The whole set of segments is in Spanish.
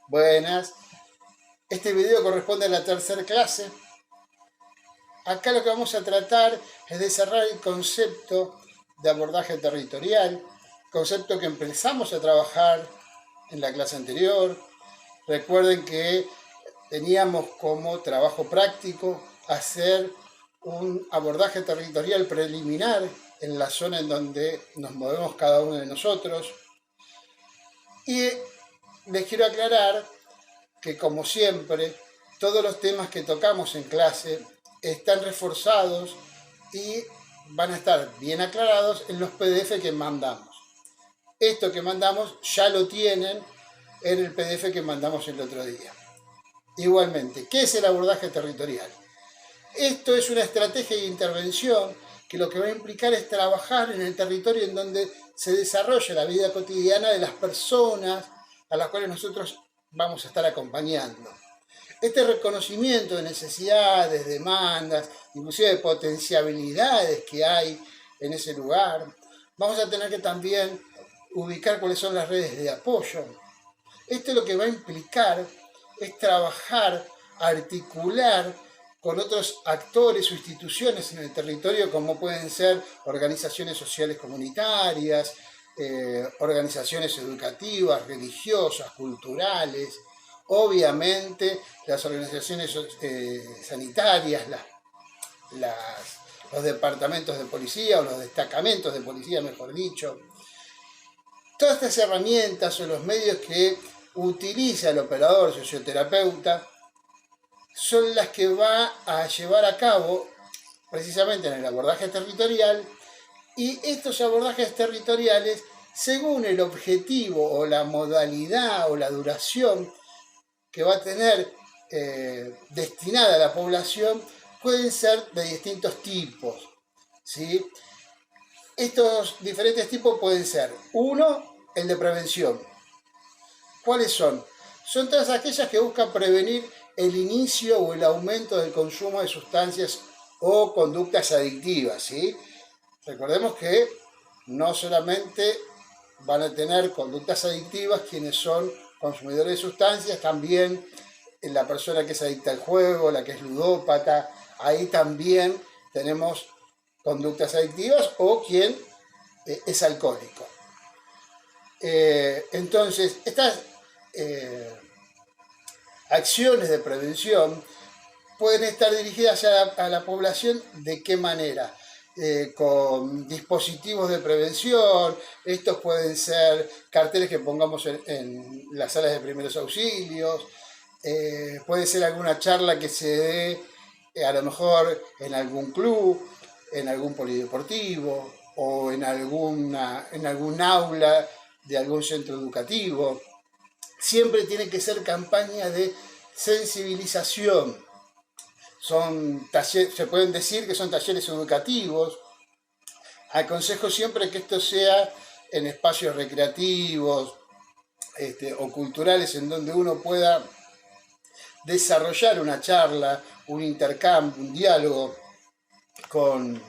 Buenas. Este video corresponde a la tercera clase. Acá lo que vamos a tratar es de cerrar el concepto de abordaje territorial, concepto que empezamos a trabajar en la clase anterior. Recuerden que teníamos como trabajo práctico hacer un abordaje territorial preliminar en la zona en donde nos movemos cada uno de nosotros. Y les quiero aclarar que, como siempre, todos los temas que tocamos en clase están reforzados y van a estar bien aclarados en los PDF que mandamos. Esto que mandamos ya lo tienen en el PDF que mandamos el otro día. Igualmente, ¿qué es el abordaje territorial? Esto es una estrategia de intervención que lo que va a implicar es trabajar en el territorio en donde se desarrolla la vida cotidiana de las personas a las cuales nosotros vamos a estar acompañando. Este reconocimiento de necesidades, demandas, inclusive de potencialidades que hay en ese lugar, vamos a tener que también ubicar cuáles son las redes de apoyo. Esto lo que va a implicar es trabajar, articular con otros actores o instituciones en el territorio, como pueden ser organizaciones sociales comunitarias, organizaciones educativas, religiosas, culturales, obviamente las organizaciones sanitarias, los departamentos de policía o los destacamentos de policía, mejor dicho. Todas estas herramientas o los medios que utiliza el operador socio-terapeuta son las que va a llevar a cabo precisamente en el abordaje territorial, y estos abordajes territoriales, según el objetivo o la modalidad o la duración que va a tener destinada a la población, pueden ser de distintos tipos, ¿sí? Estos diferentes tipos pueden ser: uno, el de prevención. ¿Cuáles son? Son todas aquellas que buscan prevenir el inicio o el aumento del consumo de sustancias o conductas adictivas, ¿sí? Recordemos que no solamente van a tener conductas adictivas quienes son consumidores de sustancias, también la persona que es adicta al juego, la que es ludópata, ahí también tenemos conductas adictivas, o quien es alcohólico. Entonces, estas acciones de prevención pueden estar dirigidas a la población. ¿De qué manera? Con dispositivos de prevención. Estos pueden ser carteles que pongamos en las salas de primeros auxilios, puede ser alguna charla que se dé a lo mejor en algún club, en algún polideportivo o en algún aula de algún centro educativo. Siempre tiene que ser campaña de sensibilización. Son talleres, se pueden decir que son talleres educativos. Aconsejo siempre que esto sea en espacios recreativos o culturales, en donde uno pueda desarrollar una charla, un intercambio, un diálogo con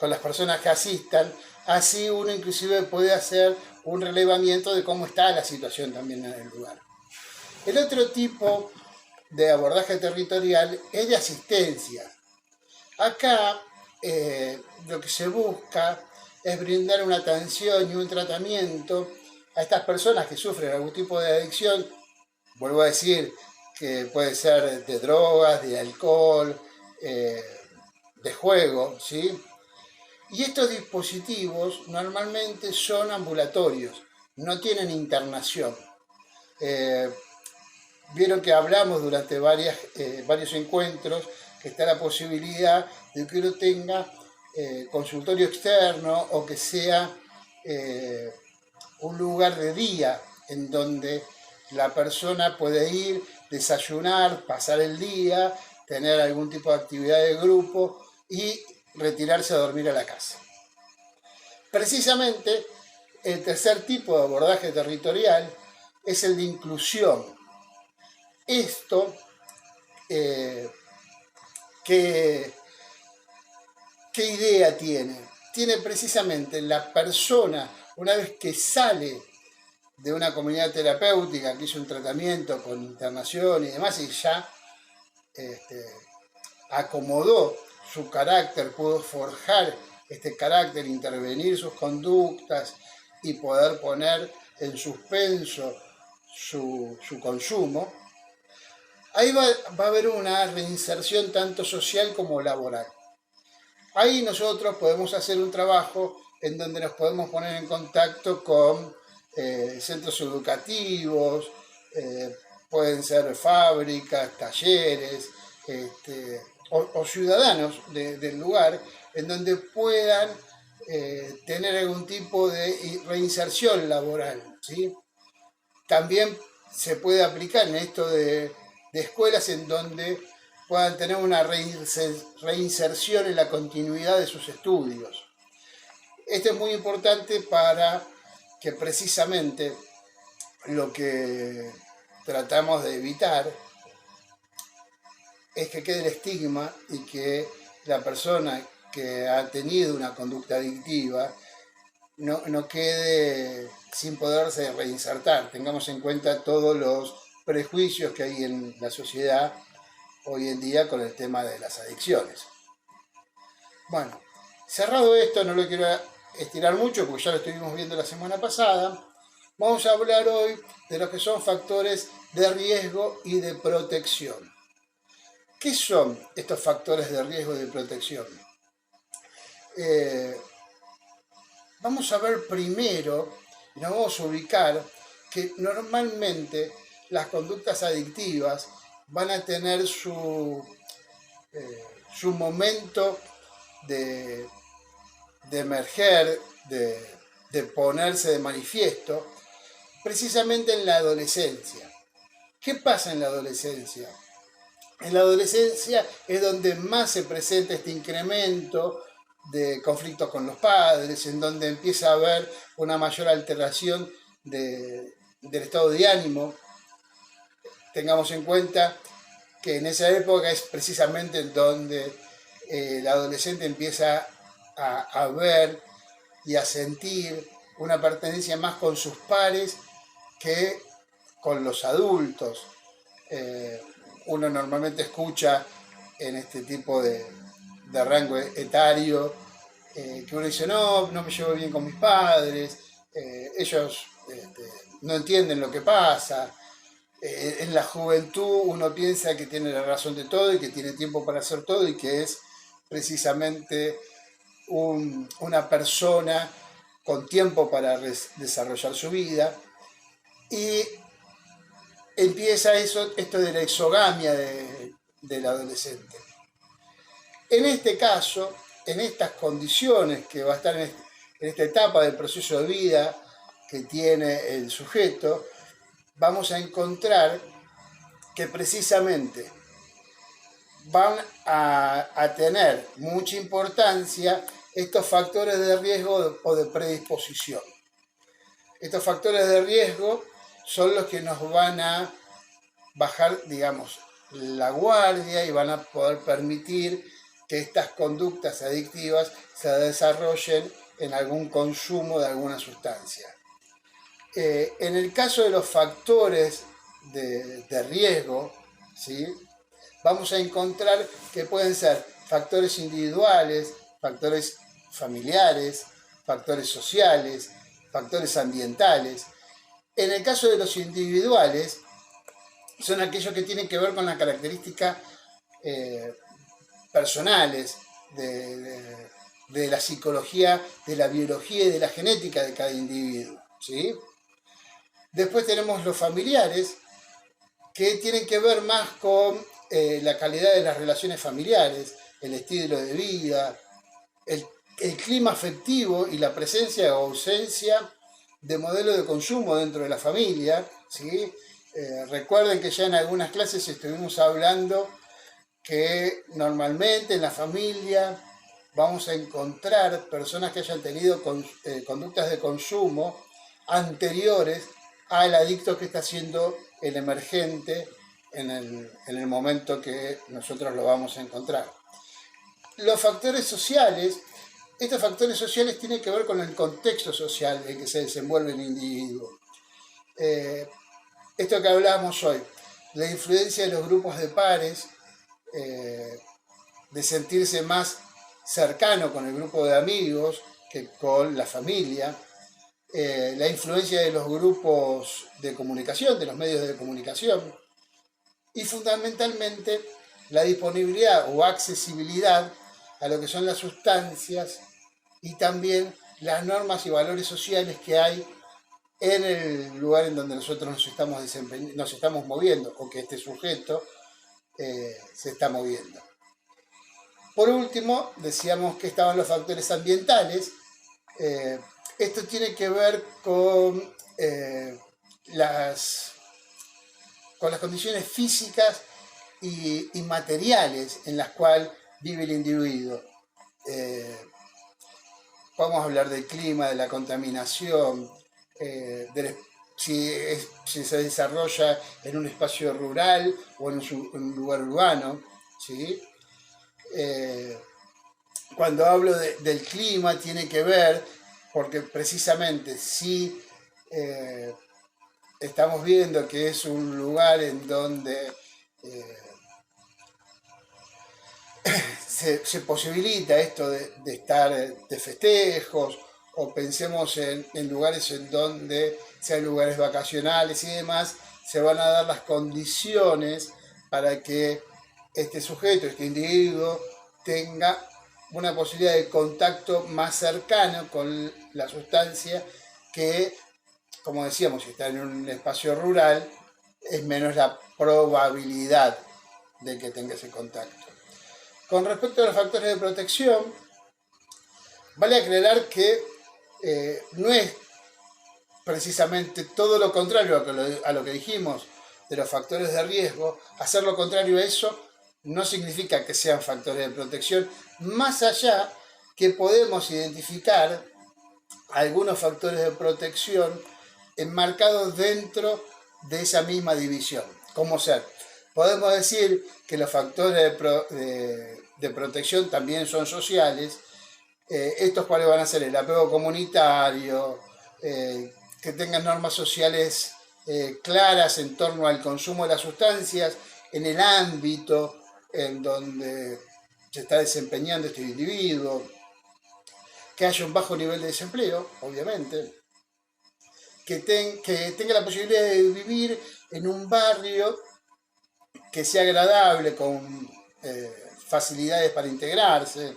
las personas que asistan. Así uno inclusive puede hacer un relevamiento de cómo está la situación también en el lugar. El otro tipo de abordaje territorial es de asistencia. Acá lo que se busca es brindar una atención y un tratamiento a estas personas que sufren algún tipo de adicción. Vuelvo a decir que puede ser de drogas, de alcohol, de juego, ¿sí? Y estos dispositivos normalmente son ambulatorios, no tienen internación. Vieron que hablamos durante varios encuentros que está la posibilidad de que uno tenga consultorio externo, o que sea un lugar de día en donde la persona puede ir, desayunar, pasar el día, tener algún tipo de actividad de grupo y retirarse a dormir a la casa. Precisamente el tercer tipo de abordaje territorial es el de inclusión. Esto, ¿qué idea tiene? Tiene precisamente la persona, una vez que sale de una comunidad terapéutica que hizo un tratamiento con internación y demás, y ya acomodó su carácter, pudo forjar este carácter, intervenir sus conductas y poder poner en suspenso su consumo, ahí va a haber una reinserción tanto social como laboral. Ahí nosotros podemos hacer un trabajo en donde nos podemos poner en contacto con centros educativos, pueden ser fábricas, talleres, o ciudadanos del lugar, en donde puedan tener algún tipo de reinserción laboral, ¿sí? También se puede aplicar en esto de escuelas en donde puedan tener una reinserción en la continuidad de sus estudios. Esto es muy importante para que precisamente lo que tratamos de evitar es que quede el estigma y que la persona que ha tenido una conducta adictiva no quede sin poderse reinsertar. Tengamos en cuenta todos los prejuicios que hay en la sociedad hoy en día con el tema de las adicciones. Bueno, cerrado esto, no lo quiero estirar mucho porque ya lo estuvimos viendo la semana pasada. Vamos a hablar hoy de lo que son factores de riesgo y de protección. ¿Qué son estos factores de riesgo y de protección? Vamos a ver primero, y nos vamos a ubicar, que normalmente las conductas adictivas van a tener su momento de emerger, de ponerse de manifiesto, precisamente en la adolescencia. ¿Qué pasa en la adolescencia? En la adolescencia es donde más se presenta este incremento de conflictos con los padres, en donde empieza a haber una mayor alteración del estado de ánimo. Tengamos en cuenta que en esa época es precisamente donde el adolescente empieza a ver y a sentir una pertenencia más con sus pares que con los adultos. Uno normalmente escucha en este tipo de rango etario que uno dice, no me llevo bien con mis padres, ellos no entienden lo que pasa. En la juventud uno piensa que tiene la razón de todo y que tiene tiempo para hacer todo y que es precisamente una persona con tiempo para desarrollar su vida. Y empieza esto de la exogamia del adolescente. En este caso, en estas condiciones que va a estar en esta etapa del proceso de vida que tiene el sujeto, vamos a encontrar que precisamente van a tener mucha importancia estos factores de riesgo o de predisposición. Estos factores de riesgo son los que nos van a bajar, digamos, la guardia y van a poder permitir que estas conductas adictivas se desarrollen en algún consumo de alguna sustancia. En el caso de los factores de riesgo, ¿sí?, vamos a encontrar que pueden ser factores individuales, factores familiares, factores sociales, factores ambientales. En el caso de los individuales, son aquellos que tienen que ver con las características personales de la psicología, de la biología y de la genética de cada individuo, ¿sí? Después tenemos los familiares, que tienen que ver más con la calidad de las relaciones familiares, el estilo de vida, el clima afectivo y la presencia o ausencia de modelos de consumo dentro de la familia, ¿sí? Recuerden que ya en algunas clases estuvimos hablando que normalmente en la familia vamos a encontrar personas que hayan tenido conductas de consumo anteriores al adicto que está siendo el emergente en el momento que nosotros lo vamos a encontrar. Los factores sociales, estos factores sociales tienen que ver con el contexto social en que se desenvuelve el individuo. esto que hablábamos hoy, la influencia de los grupos de pares, de sentirse más cercano con el grupo de amigos que con la familia, la influencia de los grupos de comunicación, de los medios de comunicación, y fundamentalmente la disponibilidad o accesibilidad a lo que son las sustancias y también las normas y valores sociales que hay en el lugar en donde nosotros nos estamos moviendo o que este sujeto se está moviendo. Por último, decíamos que estaban los factores ambientales. Esto tiene que ver con las condiciones físicas y materiales en las cuales vive el individuo. Podemos hablar del clima, de la contaminación, si se desarrolla en un espacio rural o en un lugar urbano, ¿sí? Cuando hablo del clima tiene que ver, porque precisamente si estamos viendo que es un lugar en donde se posibilita esto de estar de festejos, o pensemos en lugares en donde sean lugares vacacionales y demás, se van a dar las condiciones para que este sujeto, este individuo, tenga una posibilidad de contacto más cercano con la sustancia que, como decíamos, si está en un espacio rural, es menos la probabilidad de que tenga ese contacto. Con respecto a los factores de protección, vale aclarar que no es precisamente todo lo contrario a lo que dijimos de los factores de riesgo. Hacer lo contrario a eso no significa que sean factores de protección, más allá que podemos identificar algunos factores de protección enmarcados dentro de esa misma división. ¿Cómo ser? Podemos decir que los factores de protección también son sociales. Estos cuáles van a ser el apego comunitario, que tengan normas sociales claras en torno al consumo de las sustancias en el ámbito en donde se está desempeñando este individuo, que haya un bajo nivel de desempleo, obviamente, que tenga la posibilidad de vivir en un barrio que sea agradable, con facilidades para integrarse,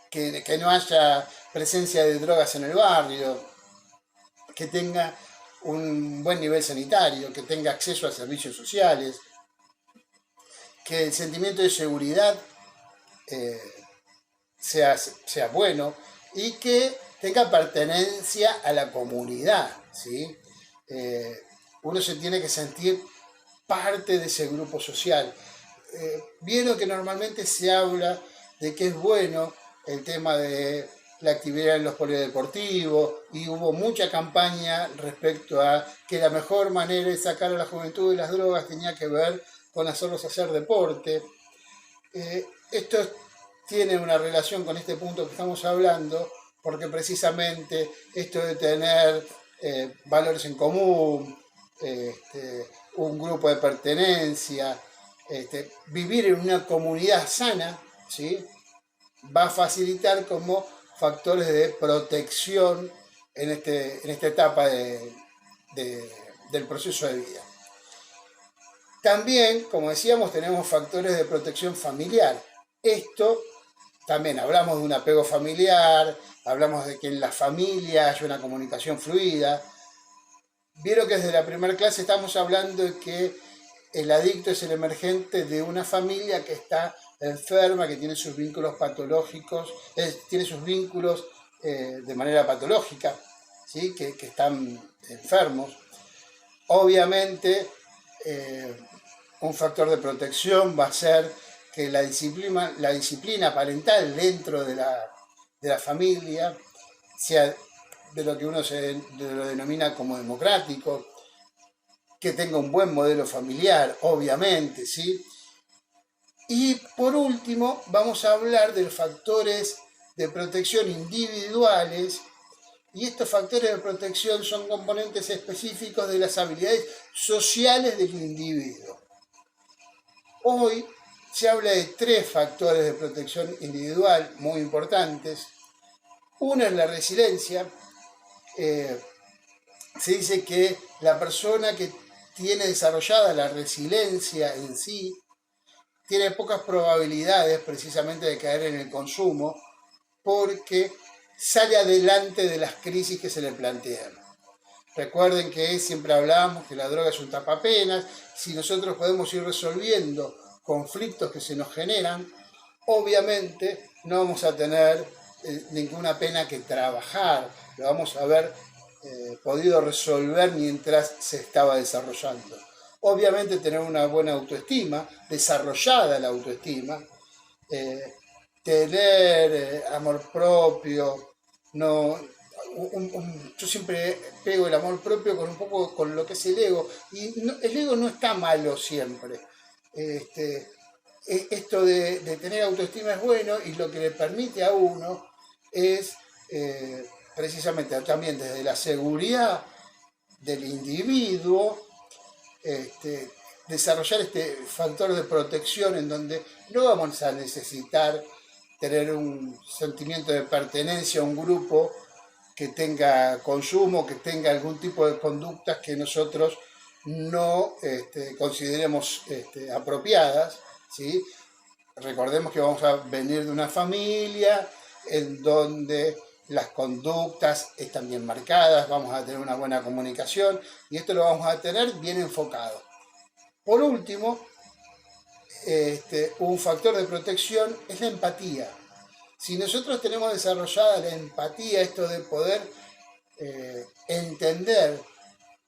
que no haya presencia de drogas en el barrio, que tenga un buen nivel sanitario, que tenga acceso a servicios sociales, que el sentimiento de seguridad sea bueno y que tenga pertenencia a la comunidad, ¿sí? Uno se tiene que sentir parte de ese grupo social. Vieron que normalmente se habla de que es bueno el tema de la actividad en los polideportivos, y hubo mucha campaña respecto a que la mejor manera de sacar a la juventud de las drogas tenía que ver con hacerlos hacer deporte. Esto tiene una relación con este punto que estamos hablando, porque precisamente esto de tener valores en común, un grupo de pertenencia, vivir en una comunidad sana, ¿sí?, va a facilitar como factores de protección en esta etapa del proceso de vida. También, como decíamos, tenemos factores de protección familiar. Esto también hablamos de un apego familiar, hablamos de que en la familia haya una comunicación fluida. Vieron que desde la primera clase estamos hablando de que el adicto es el emergente de una familia que está enferma, que tiene sus vínculos patológicos, tiene sus vínculos de manera patológica, ¿sí?, que están enfermos. Obviamente, un factor de protección va a ser que la disciplina parental dentro de la familia sea de lo que uno lo denomina como democrático, que tenga un buen modelo familiar, obviamente, ¿sí? Y por último, vamos a hablar de los factores de protección individuales Y estos factores de protección son componentes específicos de las habilidades sociales del individuo. Hoy se habla de 3 factores de protección individual muy importantes. Uno es la resiliencia. Se dice que la persona que tiene desarrollada la resiliencia en sí tiene pocas probabilidades precisamente de caer en el consumo porque sale adelante de las crisis que se le plantean. Recuerden que siempre hablamos que la droga es un tapapenas. Si nosotros podemos ir resolviendo conflictos que se nos generan, obviamente no vamos a tener ninguna pena que trabajar, lo vamos a haber podido resolver mientras se estaba desarrollando. Obviamente tener una buena autoestima, desarrollada la autoestima, tener amor propio, no, yo siempre pego el amor propio con un poco con lo que es el ego, y no, el ego no está malo siempre. Esto de tener autoestima es bueno y lo que le permite a uno es precisamente también desde la seguridad del individuo desarrollar este factor de protección en donde no vamos a necesitar tener un sentimiento de pertenencia a un grupo que tenga consumo, que tenga algún tipo de conductas que nosotros no consideremos apropiadas, ¿sí? Recordemos que vamos a venir de una familia en donde las conductas están bien marcadas, vamos a tener una buena comunicación y esto lo vamos a tener bien enfocado. Por último, un factor de protección es la empatía. Si nosotros tenemos desarrollada la empatía, esto de poder entender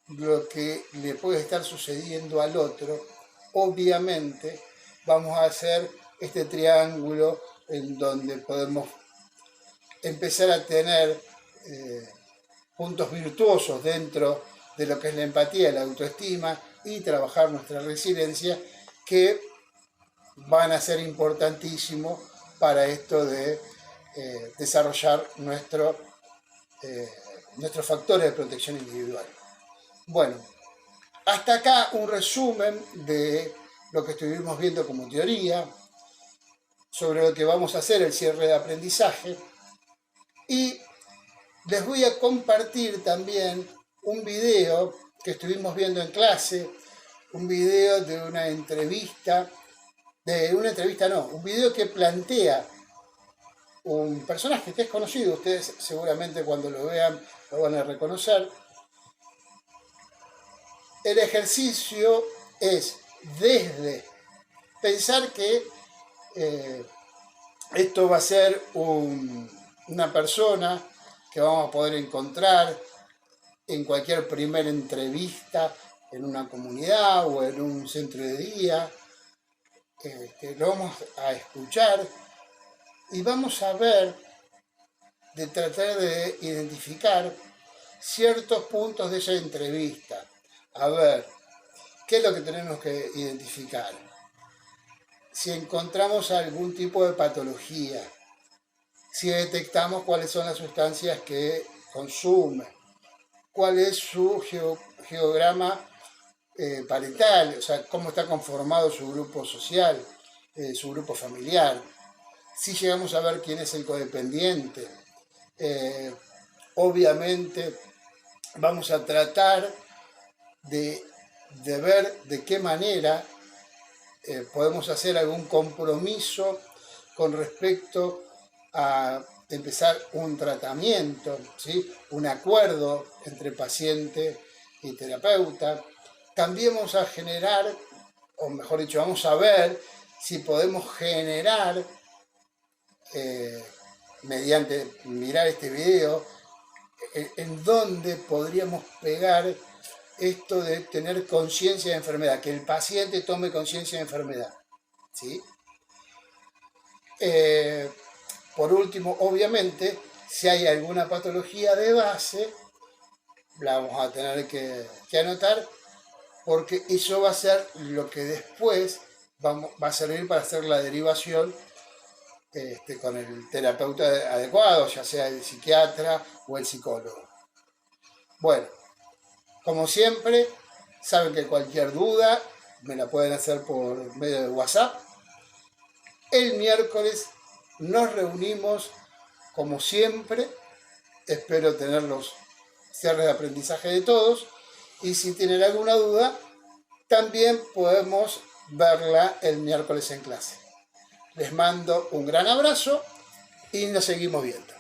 lo que le puede estar sucediendo al otro, obviamente vamos a hacer este triángulo en donde podemos empezar a tener puntos virtuosos dentro de lo que es la empatía, la autoestima y trabajar nuestra resiliencia, que van a ser importantísimos para esto de desarrollar nuestros factores de protección individual. Bueno, hasta acá un resumen de lo que estuvimos viendo como teoría, sobre lo que vamos a hacer el cierre de aprendizaje, y les voy a compartir también un video que estuvimos viendo en clase, un video de una entrevista, un video que plantea un personaje que es conocido, ustedes seguramente cuando lo vean lo van a reconocer. El ejercicio es desde pensar que esto va a ser una persona que vamos a poder encontrar en cualquier primera entrevista en una comunidad o en un centro de día. Lo vamos a escuchar y vamos a ver, de tratar de identificar ciertos puntos de esa entrevista. A ver, ¿qué es lo que tenemos que identificar? Si encontramos algún tipo de patología, si detectamos cuáles son las sustancias que consume, cuál es su geograma parental, o sea, cómo está conformado su grupo social, su grupo familiar, si llegamos a ver quién es el codependiente. Obviamente vamos a tratar de ver de qué manera podemos hacer algún compromiso con respecto a empezar un tratamiento, ¿sí? Un acuerdo entre paciente y terapeuta. También vamos a generar, o mejor dicho, vamos a ver si podemos generar, mediante mirar este video, en dónde podríamos pegar esto de tener conciencia de enfermedad, que el paciente tome conciencia de enfermedad, ¿sí? Por último, obviamente, si hay alguna patología de base, la vamos a tener que anotar, porque eso va a ser lo que después va a servir para hacer la derivación con el terapeuta adecuado, ya sea el psiquiatra o el psicólogo. Bueno, como siempre, saben que cualquier duda me la pueden hacer por medio de WhatsApp. El miércoles nos reunimos, como siempre. Espero tener los cierres de aprendizaje de todos. Y si tienen alguna duda, también podemos verla el miércoles en clase. Les mando un gran abrazo y nos seguimos viendo.